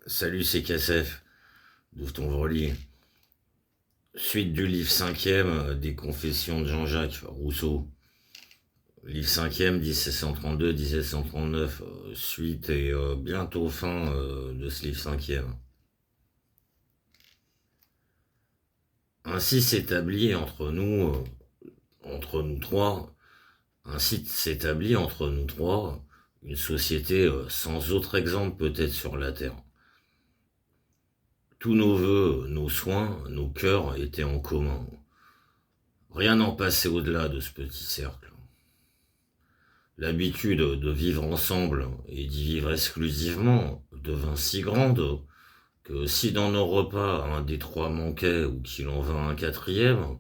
Salut, c'est KSF, d'où ton Vreli. Suite du livre cinquième des Confessions de Jean-Jacques Rousseau. Livre cinquième, 1732-1739, suite et bientôt fin de ce livre cinquième. Ainsi s'établit entre nous trois, ainsi s'établit entre nous trois une société sans autre exemple peut-être sur la terre. Tous nos vœux, nos soins, nos cœurs étaient en commun. Rien n'en passait au-delà de ce petit cercle. L'habitude de vivre ensemble et d'y vivre exclusivement devint si grande que si dans nos repas un des trois manquait ou qu'il en vint un quatrième,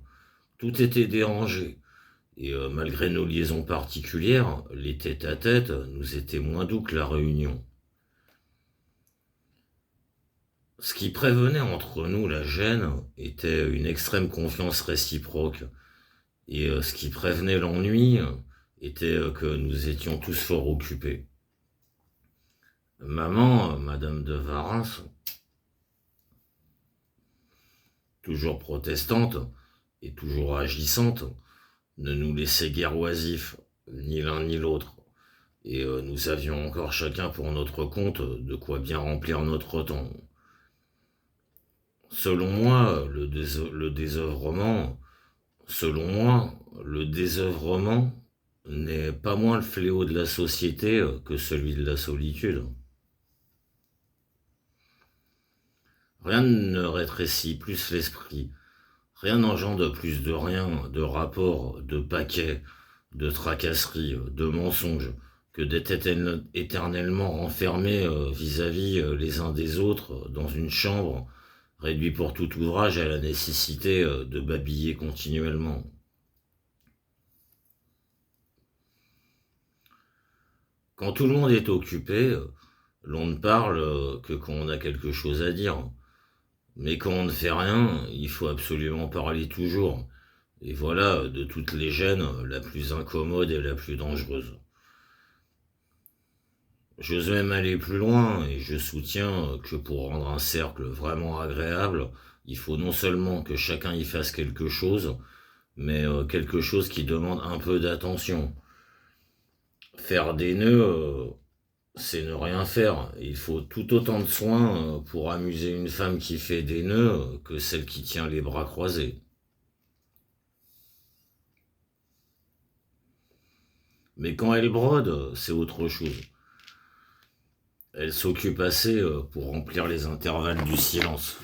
tout était dérangé. Et malgré nos liaisons particulières, les tête-à-tête nous étaient moins doux que la réunion. Ce qui prévenait entre nous la gêne était une extrême confiance réciproque. Et ce qui prévenait l'ennui était que nous étions tous fort occupés. Maman, Madame de Varins, toujours protestante et toujours agissante, ne nous laissait guère oisifs, ni l'un ni l'autre, et nous avions encore chacun pour notre compte de quoi bien remplir notre temps. Selon moi, le désœuvrement n'est pas moins le fléau de la société que celui de la solitude. Rien ne rétrécit plus l'esprit, rien n'engendre plus de rien, de rapports, de paquets, de tracasseries, de mensonges, que d'être éternellement renfermés vis-à-vis les uns des autres dans une chambre, réduits pour tout ouvrage à la nécessité de babiller continuellement. Quand tout le monde est occupé, l'on ne parle que quand on a quelque chose à dire. Mais quand on ne fait rien, il faut absolument parler toujours. Et voilà, de toutes les gênes, la plus incommode et la plus dangereuse. J'ose même aller plus loin, et je soutiens que pour rendre un cercle vraiment agréable, il faut non seulement que chacun y fasse quelque chose, mais quelque chose qui demande un peu d'attention. Faire des nœuds, c'est ne rien faire. Il faut tout autant de soin pour amuser une femme qui fait des nœuds que celle qui tient les bras croisés. Mais quand elle brode, c'est autre chose. Elle s'occupe assez pour remplir les intervalles du silence.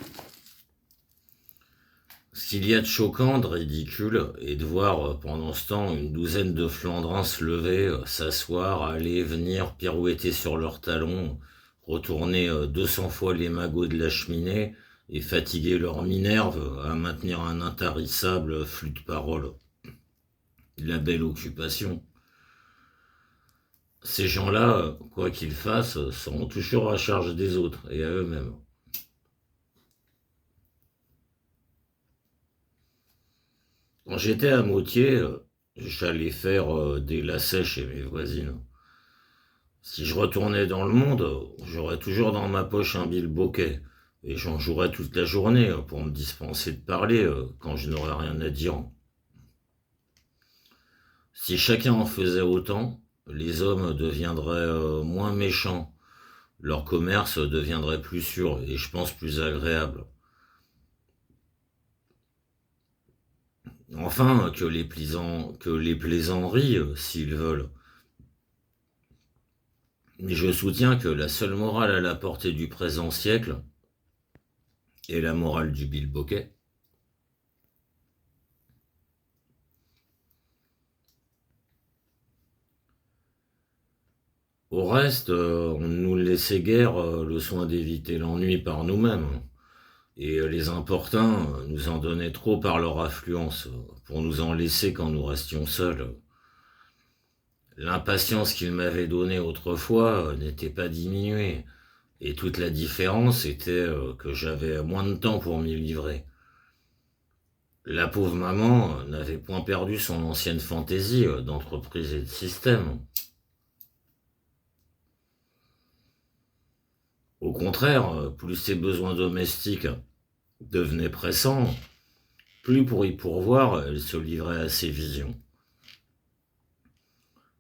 Ce qu'il y a de choquant, de ridicule, est de voir pendant ce temps une douzaine de Flandrins se lever, s'asseoir, aller, venir, pirouetter sur leurs talons, retourner 200 fois les magots de la cheminée et fatiguer leur minerve à maintenir un intarissable flux de paroles. La belle occupation. Ces gens-là, quoi qu'ils fassent, seront toujours à charge des autres et à eux-mêmes. Quand j'étais à Moutier, j'allais faire des lacets chez mes voisines. Si je retournais dans le monde, j'aurais toujours dans ma poche un bilboquet, et j'en jouerais toute la journée pour me dispenser de parler quand je n'aurais rien à dire. Si chacun en faisait autant, les hommes deviendraient moins méchants, leur commerce deviendrait plus sûr et je pense plus agréable. Enfin, que les plaisants rient s'ils veulent. Mais je soutiens que la seule morale à la portée du présent siècle est la morale du bilboquet. Au reste, on ne nous laissait guère le soin d'éviter l'ennui par nous-mêmes. Et les importuns nous en donnaient trop par leur affluence, pour nous en laisser quand nous restions seuls. L'impatience qu'ils m'avaient donnée autrefois n'était pas diminuée, et toute la différence était que j'avais moins de temps pour m'y livrer. La pauvre maman n'avait point perdu son ancienne fantaisie d'entreprise et de système. Au contraire, plus ses besoins domestiques devenaient pressants, plus pour y pourvoir, elle se livrait à ses visions.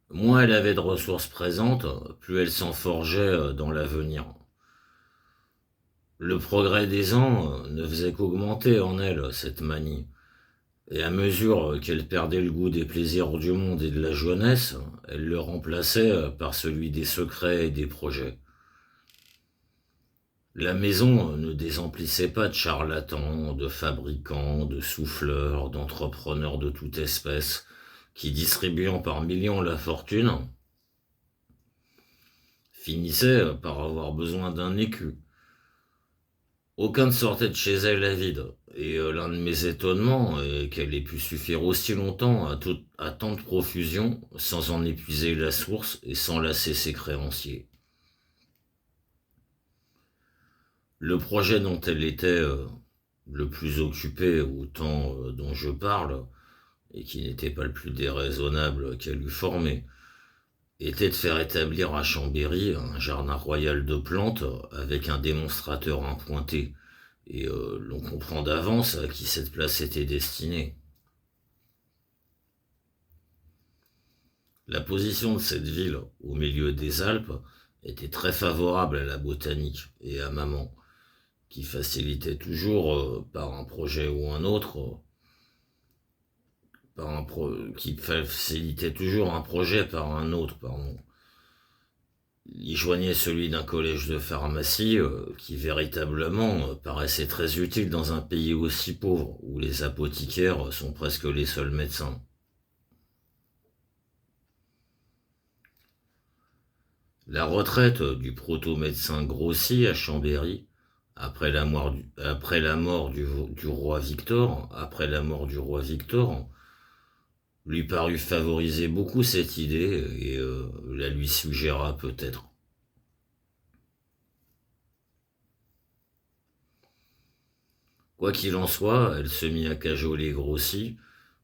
Moins elle avait de ressources présentes, plus elle s'en forgeait dans l'avenir. Le progrès des ans ne faisait qu'augmenter en elle cette manie, et à mesure qu'elle perdait le goût des plaisirs du monde et de la jeunesse, elle le remplaçait par celui des secrets et des projets. La maison ne désemplissait pas de charlatans, de fabricants, de souffleurs, d'entrepreneurs de toute espèce, qui, distribuant par millions la fortune, finissaient par avoir besoin d'un écu. Aucun ne sortait de chez elle avide, et l'un de mes étonnements est qu'elle ait pu suffire aussi longtemps à tant de profusion sans en épuiser la source et sans lasser ses créanciers. Le projet dont elle était le plus occupée au temps dont je parle, et qui n'était pas le plus déraisonnable qu'elle eût formé, était de faire établir à Chambéry un jardin royal de plantes avec un démonstrateur impointé, et l'on comprend d'avance à qui cette place était destinée. La position de cette ville, au milieu des Alpes, était très favorable à la botanique et à maman, qui facilitait toujours, par un projet ou un autre, qui facilitait toujours un projet par un autre, pardon. Il joignait celui d'un collège de pharmacie qui véritablement paraissait très utile dans un pays aussi pauvre, où les apothicaires sont presque les seuls médecins. La retraite du proto-médecin Grossi à Chambéry, après la mort du roi Victor, lui parut favoriser beaucoup cette idée et la lui suggéra peut-être. Quoi qu'il en soit, elle se mit à cajoler Grossi,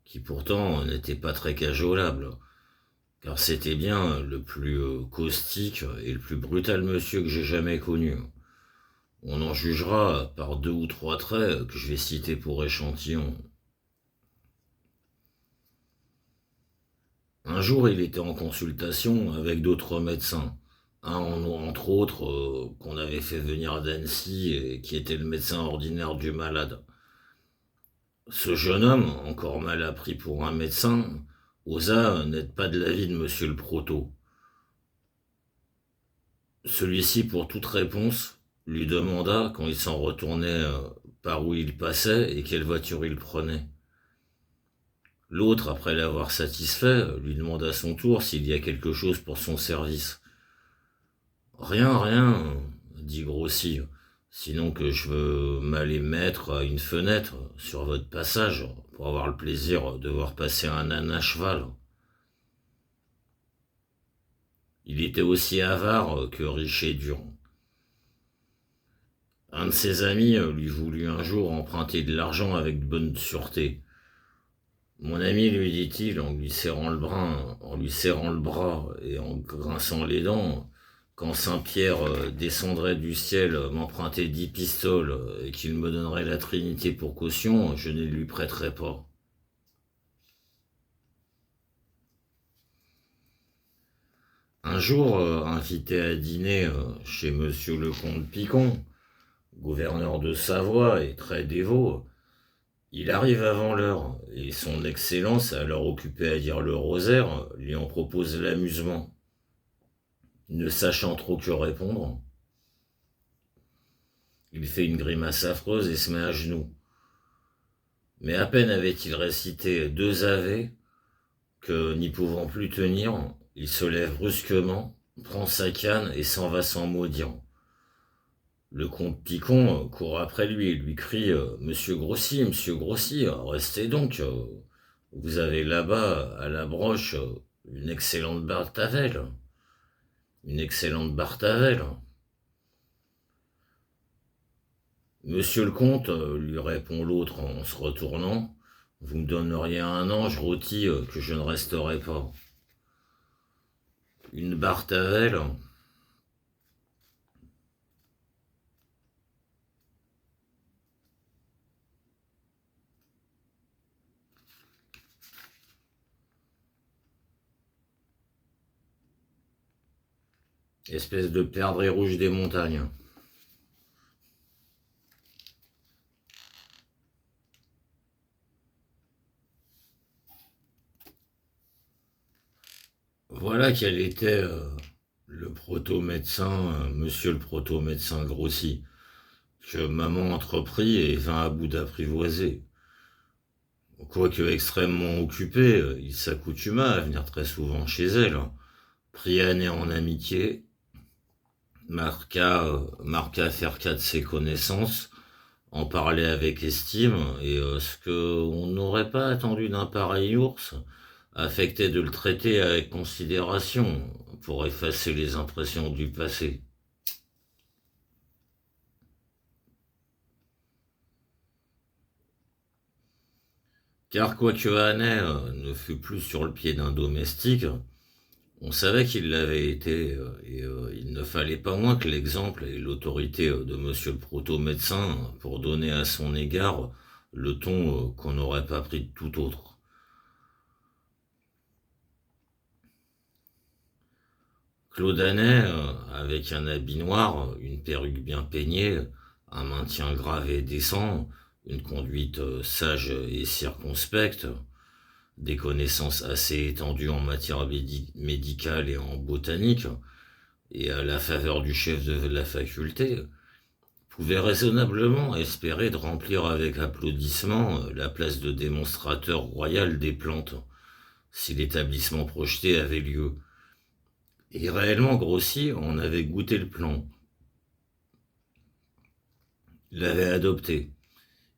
qui pourtant n'était pas très cajolable, car c'était bien le plus caustique et le plus brutal monsieur que j'ai jamais connu. On en jugera par 2 ou 3 traits que je vais citer pour échantillon. Un jour, il était en consultation avec d'autres médecins. Un, entre autres, qu'on avait fait venir d'Annecy et qui était le médecin ordinaire du malade. Ce jeune homme, encore mal appris pour un médecin, osa n'être pas de l'avis de monsieur le proto. Celui-ci, pour toute réponse, lui demanda, quand il s'en retournait, par où il passait et quelle voiture il prenait. L'autre, après l'avoir satisfait, lui demanda à son tour s'il y a quelque chose pour son service. Rien, rien, dit Grossi, sinon que je veux m'aller mettre à une fenêtre sur votre passage pour avoir le plaisir de voir passer un âne à cheval. Il était aussi avare que riche et dur. Un de ses amis lui voulut un jour emprunter de l'argent avec de bonne sûreté. Mon ami, lui dit-il, en lui serrant le bras et en grinçant les dents, quand Saint-Pierre descendrait du ciel m'emprunter 10 pistoles et qu'il me donnerait la Trinité pour caution, je ne les lui prêterai pas. Un jour, invité à dîner chez monsieur le comte Picon, gouverneur de Savoie et très dévot, il arrive avant l'heure, et son Excellence, alors occupé à dire le rosaire, lui en propose l'amusement. Ne sachant trop que répondre, il fait une grimace affreuse et se met à genoux. Mais à peine avait-il récité 2 ave que, n'y pouvant plus tenir, il se lève brusquement, prend sa canne et s'en va sans mot dire. Le comte Picon court après lui et lui crie Monsieur Grossi, restez donc. Vous avez là-bas, à la broche, une excellente Bartavelle. Une excellente Bartavelle. Monsieur le comte, lui répond l'autre en se retournant, vous me donneriez un ange rôti que je ne resterai pas. Une Bartavelle. espèce de perdrix rouge des montagnes. Voilà quel était le proto-médecin, monsieur le proto-médecin Grossi, que maman entreprit et vint à bout d'apprivoiser. Quoique extrêmement occupé, il s'accoutuma à venir très souvent chez elle, prit année en amitié, marqua faire cas de ses connaissances, en parlait avec estime, et ce qu'on n'aurait pas attendu d'un pareil ours, affectait de le traiter avec considération pour effacer les impressions du passé. Car quoique Hannay ne fût plus sur le pied d'un domestique, on savait qu'il l'avait été, et il ne fallait pas moins que l'exemple et l'autorité de monsieur le proto-médecin pour donner à son égard le ton qu'on n'aurait pas pris de tout autre. Claude Hannay, avec un habit noir, une perruque bien peignée, un maintien grave et décent, une conduite sage et circonspecte, des connaissances assez étendues en matière médicale et en botanique, et à la faveur du chef de la faculté, pouvait raisonnablement espérer de remplir avec applaudissement la place de démonstrateur royal des plantes, si l'établissement projeté avait lieu. Et réellement grossi, on avait goûté le plan, l'avait adopté,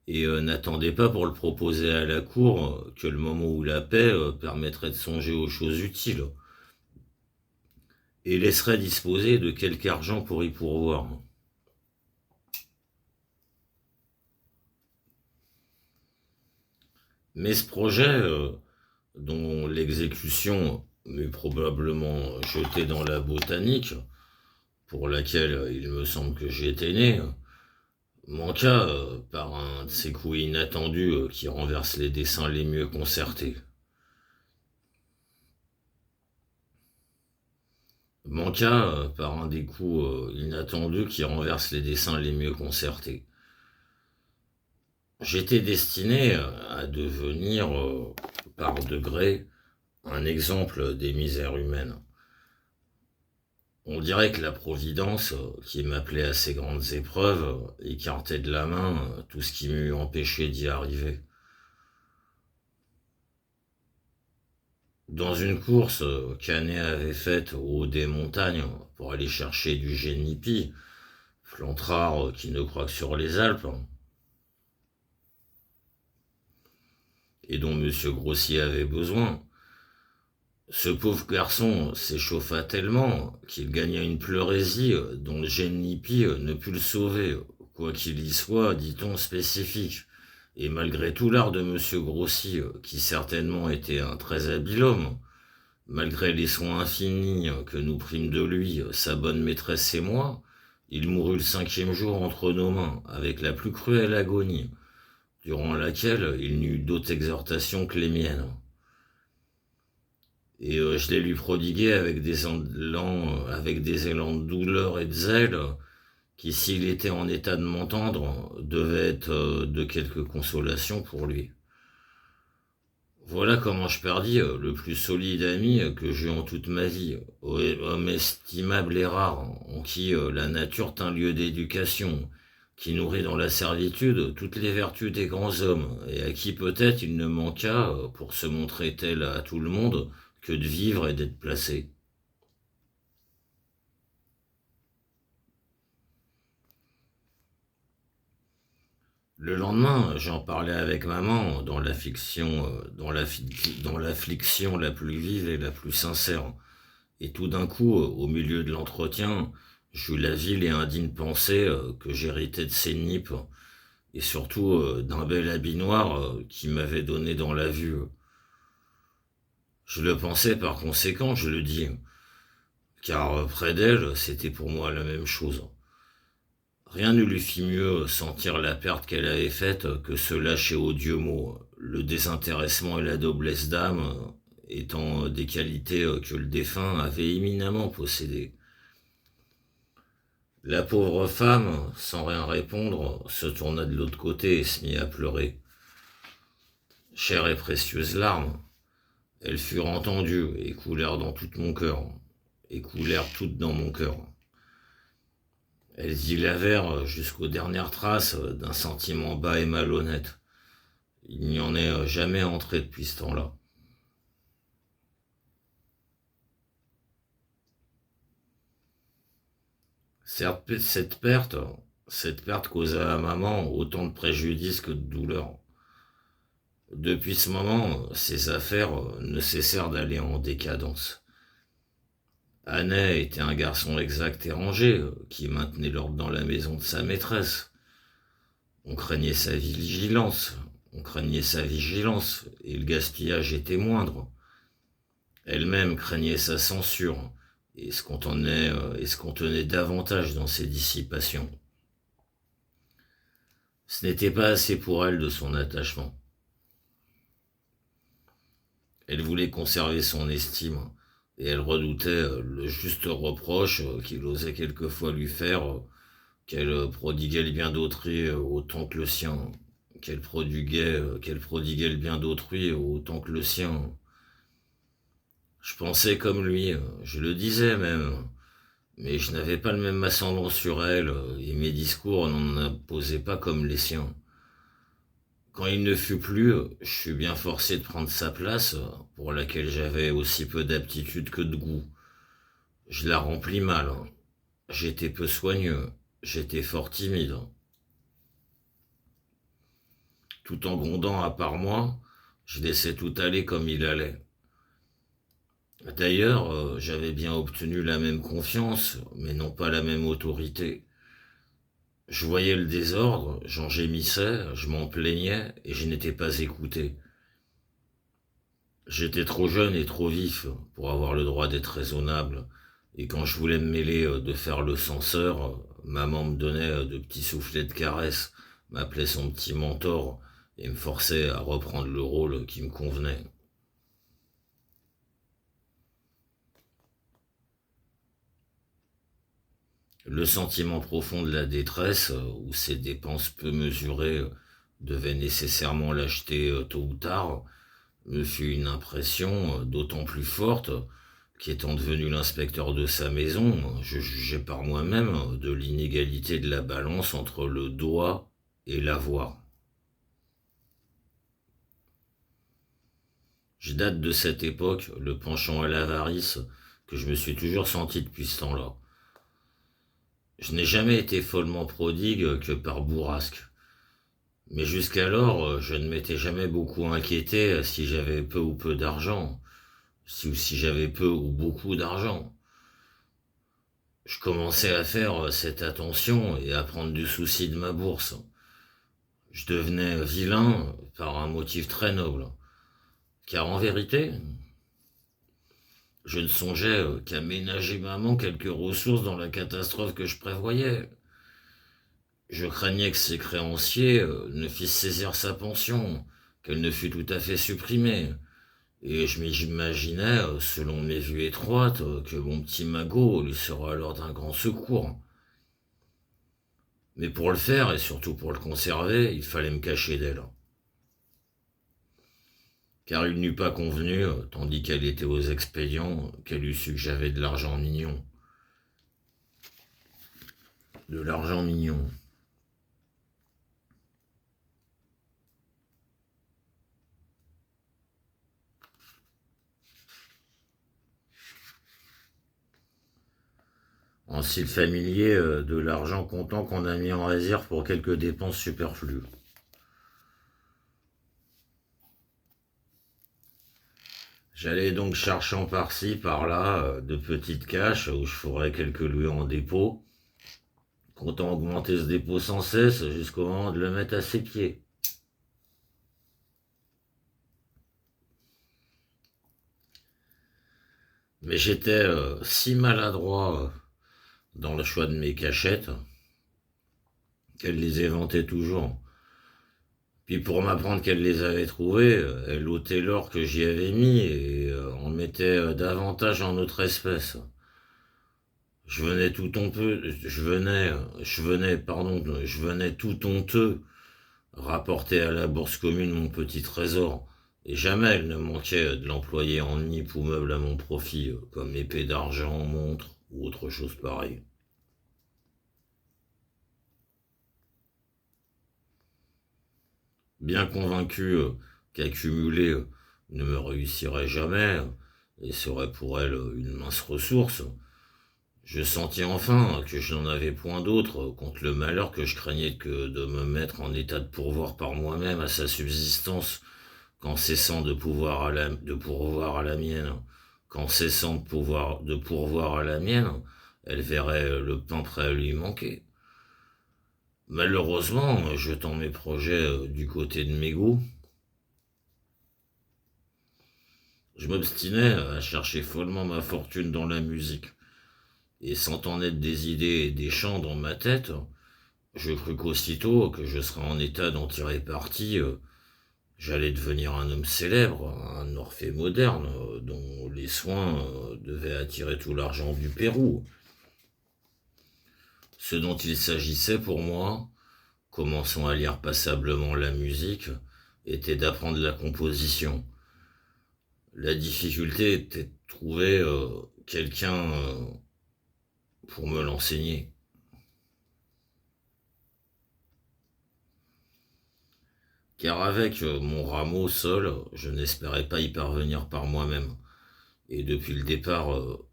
et n'attendait pas pour le proposer à la cour que le moment où la paix permettrait de songer aux choses utiles, et laisserait disposer de quelque argent pour y pourvoir. Mais ce projet, dont l'exécution m'eût probablement jeté dans la botanique, pour laquelle il me semble que j'étais né, manqua par un de ces coups inattendus qui renversent les dessins les mieux concertés. Manqua par un des coups inattendus qui renversent les dessins les mieux concertés. J'étais destiné à devenir, par degrés, un exemple des misères humaines. On dirait que la Providence, qui m'appelait à ces grandes épreuves, écartait de la main tout ce qui m'eût empêché d'y arriver. Dans une course qu'Année avait faite au haut des montagnes pour aller chercher du génipi, plante rare qui ne croît que sur les Alpes, et dont monsieur Grossier avait besoin, ce pauvre garçon s'échauffa tellement qu'il gagna une pleurésie dont le génipi ne put le sauver, quoi qu'il y soit, dit-on, spécifique. Et malgré tout l'art de monsieur Grossi, qui certainement était un très habile homme, malgré les soins infinis que nous prîmes de lui, sa bonne maîtresse et moi, il mourut le 5e jour entre nos mains, avec la plus cruelle agonie, durant laquelle il n'eut d'autre exhortation que les miennes. Et je les lui prodiguai avec des élans de douleur et de zèle, qui, s'il était en état de m'entendre, devaient être de quelque consolation pour lui. Voilà comment je perdis le plus solide ami que j'eus en toute ma vie, homme estimable et rare, en qui la nature tint lieu d'éducation, qui nourrit dans la servitude toutes les vertus des grands hommes, et à qui peut-être il ne manqua, pour se montrer tel à tout le monde, que de vivre et d'être placé. Le lendemain, j'en parlais avec maman dans l'affliction, dans l'affliction la plus vive et la plus sincère. Et tout d'un coup, au milieu de l'entretien, j'eus la vile et indigne pensée que j'héritais de ces nippes, et surtout d'un bel habit noir qui m'avait donné dans la vue. Je le pensais par conséquent, je le dis, car près d'elle, c'était pour moi la même chose. Rien ne lui fit mieux sentir la perte qu'elle avait faite que ce lâcher odieux mot, le désintéressement et la noblesse d'âme étant des qualités que le défunt avait éminemment possédées. La pauvre femme, sans rien répondre, se tourna de l'autre côté et se mit à pleurer. Chères et précieuses larmes, elles furent entendues et coulèrent dans tout mon cœur, et coulèrent toutes dans mon cœur. Elles y lavèrent jusqu'aux dernières traces d'un sentiment bas et malhonnête. Il n'y en est jamais entré depuis ce temps-là. Certes, cette perte causa à maman autant de préjudice que de douleur. Depuis ce moment, ses affaires ne cessèrent d'aller en décadence. Annay était un garçon exact et rangé, qui maintenait l'ordre dans la maison de sa maîtresse. On craignait sa vigilance, et le gaspillage était moindre. Elle-même craignait sa censure, et se contenait davantage dans ses dissipations. Ce n'était pas assez pour elle de son attachement. Elle voulait conserver son estime, et elle redoutait le juste reproche qu'il osait quelquefois lui faire, qu'elle prodiguait le bien d'autrui autant que le sien, qu'elle prodiguait le bien d'autrui autant que le sien. Je pensais comme lui, je le disais même, mais je n'avais pas le même ascendant sur elle, et mes discours n'en imposaient pas comme les siens. Quand il ne fut plus, je fus bien forcé de prendre sa place, pour laquelle j'avais aussi peu d'aptitude que de goût. Je la remplis mal. J'étais peu soigneux. J'étais fort timide. Tout en grondant à part moi, je laissais tout aller comme il allait. D'ailleurs, j'avais bien obtenu la même confiance, mais non pas la même autorité. Je voyais le désordre, j'en gémissais, je m'en plaignais, et je n'étais pas écouté. J'étais trop jeune et trop vif pour avoir le droit d'être raisonnable, et quand je voulais me mêler de faire le censeur, maman me donnait de petits soufflets de caresse, m'appelait son petit mentor, et me forçait à reprendre le rôle qui me convenait. Le sentiment profond de la détresse, où ses dépenses peu mesurées devaient nécessairement l'acheter tôt ou tard, me fut une impression d'autant plus forte qu'étant devenu l'inspecteur de sa maison, je jugeais par moi-même de l'inégalité de la balance entre le doit et l'avoir. Je date de cette époque le penchant à l'avarice que je me suis toujours senti depuis ce temps-là. Je n'ai jamais été follement prodigue que par bourrasque. Mais jusqu'alors, je ne m'étais jamais beaucoup inquiété si j'avais peu ou peu d'argent, si j'avais peu ou beaucoup d'argent. Je commençais à faire cette attention et à prendre du souci de ma bourse. Je devenais vilain par un motif très noble, car en vérité, je ne songeais qu'à ménager maman quelques ressources dans la catastrophe que je prévoyais. Je craignais que ses créanciers ne fissent saisir sa pension, qu'elle ne fût tout à fait supprimée. Et je m'imaginais, selon mes vues étroites, que mon petit magot lui sera alors d'un grand secours. Mais pour le faire, et surtout pour le conserver, il fallait me cacher d'elle. Car il n'eût pas convenu, tandis qu'elle était aux expédients, qu'elle eût su que j'avais de l'argent mignon. De l'argent mignon. En style familier, de l'argent comptant qu'on a mis en réserve pour quelques dépenses superflues. J'allais donc cherchant par-ci, par-là, de petites caches où je ferais quelques louis en dépôt, comptant augmenter ce dépôt sans cesse jusqu'au moment de le mettre à ses pieds. Mais j'étais si maladroit dans le choix de mes cachettes qu'elle les éventait toujours. Puis pour m'apprendre qu'elle les avait trouvées, elle ôtait l'or que j'y avais mis et en mettait davantage en autre espèce. Je venais tout honteux rapporter à la bourse commune mon petit trésor, et jamais elle ne manquait de l'employer en nip ou meuble à mon profit, comme épée d'argent, montre ou autre chose pareille. Bien convaincu qu'accumuler ne me réussirait jamais, et serait pour elle une mince ressource, je sentis enfin que je n'en avais point d'autre contre le malheur que je craignais que de me mettre en état de pourvoir par moi-même à sa subsistance, qu'en cessant de pourvoir à la mienne, qu'en cessant de pourvoir à la mienne, elle verrait le pain prêt à lui manquer. Malheureusement, jetant mes projets du côté de mes goûts, je m'obstinais à chercher follement ma fortune dans la musique, et sentant naître des idées et des chants dans ma tête, je crus qu'aussitôt que je serais en état d'en tirer parti, j'allais devenir un homme célèbre, un Orphée moderne, dont les soins devaient attirer tout l'argent du Pérou. Ce dont il s'agissait pour moi, commençant à lire passablement la musique, était d'apprendre la composition. La difficulté était de trouver quelqu'un pour me l'enseigner. Car avec mon rameau seul, je n'espérais pas y parvenir par moi-même. Et depuis le départ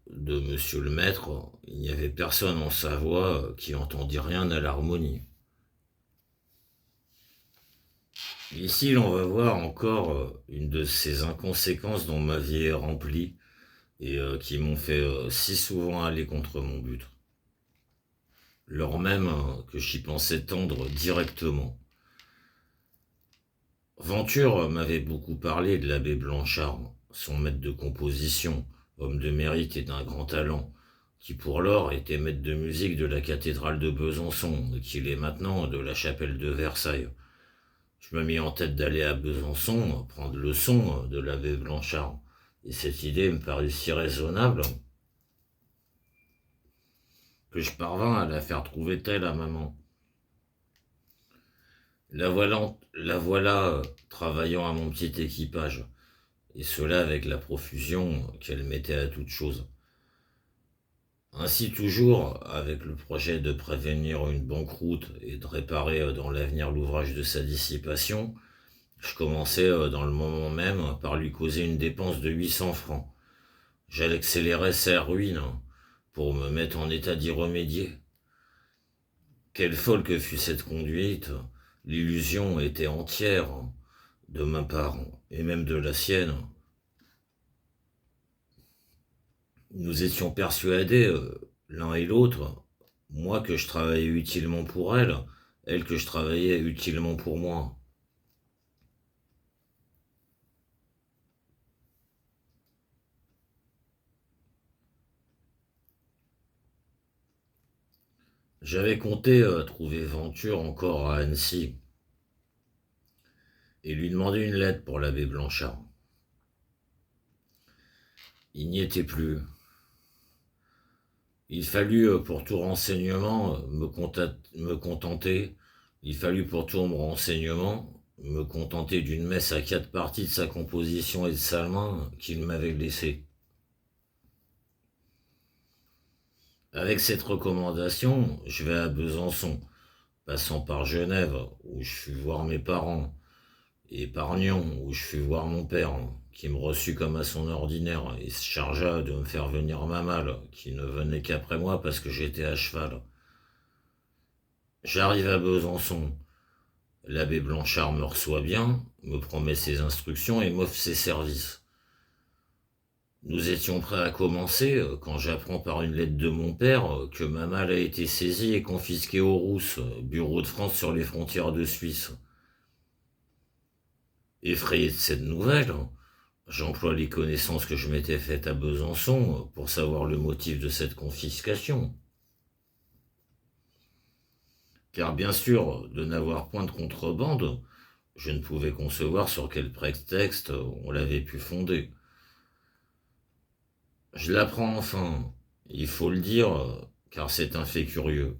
de monsieur le maître, il n'y avait personne en Savoie qui entendit rien à l'harmonie. Ici, l'on va voir encore une de ces inconséquences dont ma vie est remplie et qui m'ont fait si souvent aller contre mon but. Lors même que j'y pensais tendre directement. Venture m'avait beaucoup parlé de l'abbé Blanchard, son maître de composition, homme de mérite et d'un grand talent, qui pour lors était maître de musique de la cathédrale de Besançon et qui l'est maintenant de la chapelle de Versailles. Je me mis en tête d'aller à Besançon prendre le son de l'abbé Blanchard, et cette idée me parut si raisonnable que je parvins à la faire trouver telle à maman. La voilà travaillant à mon petit équipage, et cela avec la profusion qu'elle mettait à toute chose. Ainsi toujours, avec le projet de prévenir une banqueroute et de réparer dans l'avenir l'ouvrage de sa dissipation, je commençais dans le moment même par lui causer une dépense de 800 francs. J'accélérais sa ruine pour me mettre en état d'y remédier. Quelle folle que fut cette conduite, l'illusion était entière de ma part et même de la sienne. Nous étions persuadés, l'un et l'autre, moi que je travaillais utilement pour elle, elle que je travaillais utilement pour moi. J'avais compté trouver Venture encore à Annecy et lui demander une lettre pour l'abbé Blanchard. Il n'y était plus. Il fallut pour tout renseignement me contenter. Il fallut pour tout renseignement me contenter d'une messe à 4 parties de sa composition et de sa main qu'il m'avait laissée. Avec cette recommandation, je vais à Besançon, passant par Genève, où je fus voir mes parents, et par Nyon, où je fus voir mon père, qui me reçut comme à son ordinaire, et se chargea de me faire venir ma malle, qui ne venait qu'après moi parce que j'étais à cheval. J'arrive à Besançon. L'abbé Blanchard me reçoit bien, me promet ses instructions et m'offre ses services. Nous étions prêts à commencer quand j'apprends par une lettre de mon père que ma malle a été saisie et confisquée aux Rousses, bureau de France sur les frontières de Suisse. Effrayé de cette nouvelle, j'emploie les connaissances que je m'étais faites à Besançon pour savoir le motif de cette confiscation. Car bien sûr, de n'avoir point de contrebande, je ne pouvais concevoir sur quel prétexte on l'avait pu fonder. Je l'apprends enfin, Il faut le dire, car c'est un fait curieux.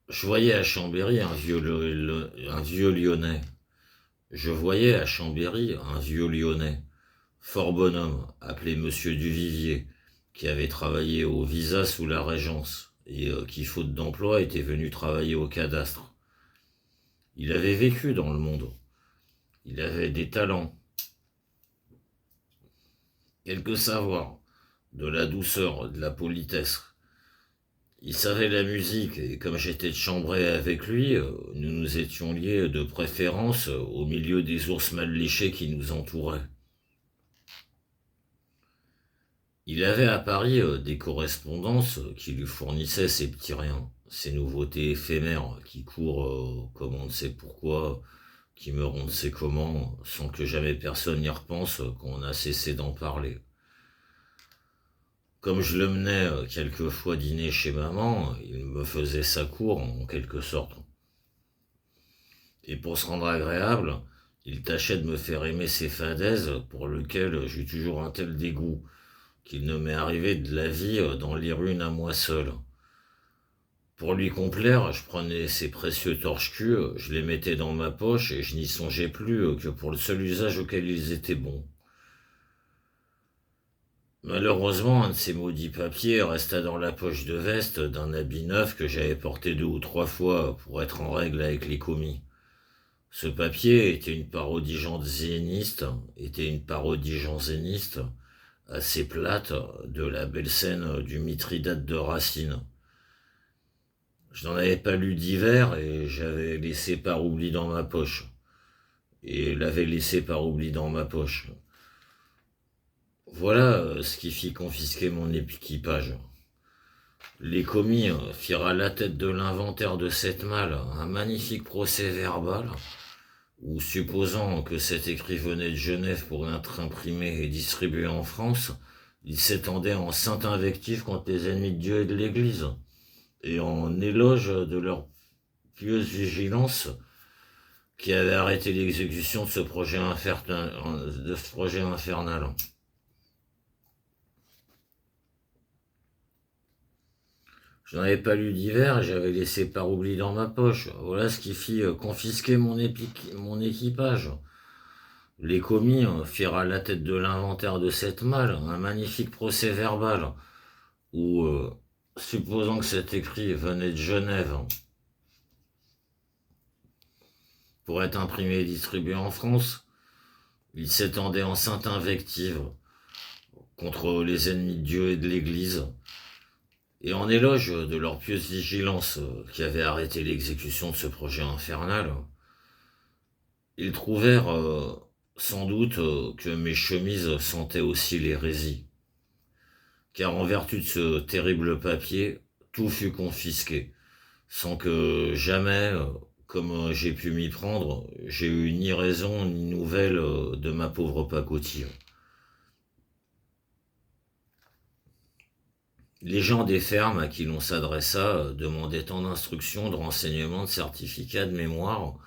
Je voyais à Chambéry un vieux Lyonnais. Je voyais à Chambéry un vieux Lyonnais, fort bonhomme, appelé Monsieur Duvivier, qui avait travaillé au Visa sous la Régence, et qui, faute d'emploi, était venu travailler au cadastre. Il avait vécu dans le monde. Il avait des talents, quelques savoirs, de la douceur, de la politesse. Il savait la musique, et comme j'étais de chambré avec lui, nous nous étions liés de préférence au milieu des ours mal léchés qui nous entouraient. Il avait à Paris des correspondances qui lui fournissaient ses petits riens, ces nouveautés éphémères qui courent comme on ne sait pourquoi, qui meurent on ne sait comment, sans que jamais personne n'y repense quand on a cessé d'en parler. Comme je le menais quelquefois dîner chez maman, il me faisait sa cour en quelque sorte. Et pour se rendre agréable, il tâchait de me faire aimer ses fadaises pour lesquelles j'eus toujours un tel dégoût qu'il ne m'est arrivé de la vie d'en lire une à moi seul. Pour lui complaire, je prenais ses précieux torche-cul, je les mettais dans ma poche et je n'y songeais plus que pour le seul usage auquel ils étaient bons. Malheureusement, un de ces maudits papiers resta dans la poche de veste d'un habit neuf que j'avais porté 2 ou 3 fois pour être en règle avec les commis. Ce papier était une parodie janséniste, assez plate de la belle scène du Mithridate de Racine. Je n'en avais pas lu d'hiver et j'avais laissé par oubli dans ma poche. Et l'avais laissé par oubli dans ma poche. Voilà ce qui fit confisquer mon équipage. Les commis firent à la tête de l'inventaire de cette malle un magnifique procès-verbal où, supposant que cet écrit venait de Genève pour être imprimé et distribué en France, il s'étendait en sainte invective contre les ennemis de Dieu et de l'Église, et en éloge de leur pieuse vigilance qui avait arrêté l'exécution de ce projet infernal. Je n'en avais pas lu d'hiver et j'avais laissé par oubli dans ma poche. Voilà ce qui fit confisquer mon équipage. Les commis firent à la tête de l'inventaire de cette malle un magnifique procès-verbal où, supposant que cet écrit venait de Genève pour être imprimé et distribué en France, il s'étendait en sainte invective contre les ennemis de Dieu et de l'Église, et en éloge de leur pieuse vigilance qui avait arrêté l'exécution de ce projet infernal. Ils trouvèrent sans doute que mes chemises sentaient aussi l'hérésie, car en vertu de ce terrible papier, tout fut confisqué, sans que jamais, comme j'ai pu m'y prendre, j'ai eu ni raison ni nouvelle de ma pauvre pacotille. Les gens des fermes à qui l'on s'adressa demandaient tant d'instructions, de renseignements, de certificats, de mémoire,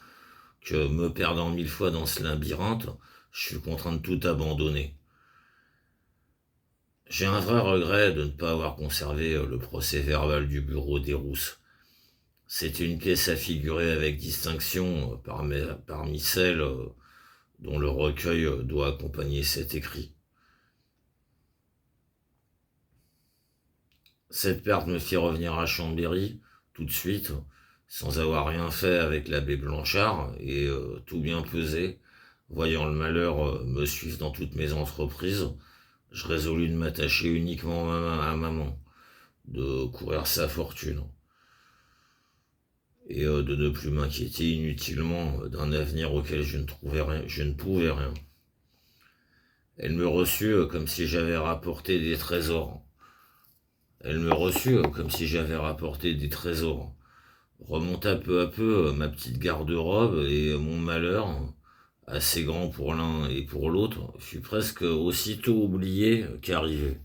que, me perdant 1000 fois dans ce labyrinthe, je fus contraint de tout abandonner. J'ai un vrai regret de ne pas avoir conservé le procès-verbal du bureau des Rousses. C'était une pièce à figurer avec distinction parmi celles dont le recueil doit accompagner cet écrit. Cette perte me fit revenir à Chambéry, tout de suite, sans avoir rien fait avec l'abbé Blanchard, et tout bien pesé, voyant le malheur me suivre dans toutes mes entreprises, je résolus de m'attacher uniquement à maman, de courir sa fortune, et de ne plus m'inquiéter inutilement d'un avenir auquel je ne pouvais rien. Elle me reçut comme si j'avais rapporté des trésors. Remonta peu à peu ma petite garde-robe et mon malheur, assez grand pour l'un et pour l'autre, fut presque aussitôt oublié qu'arrivé.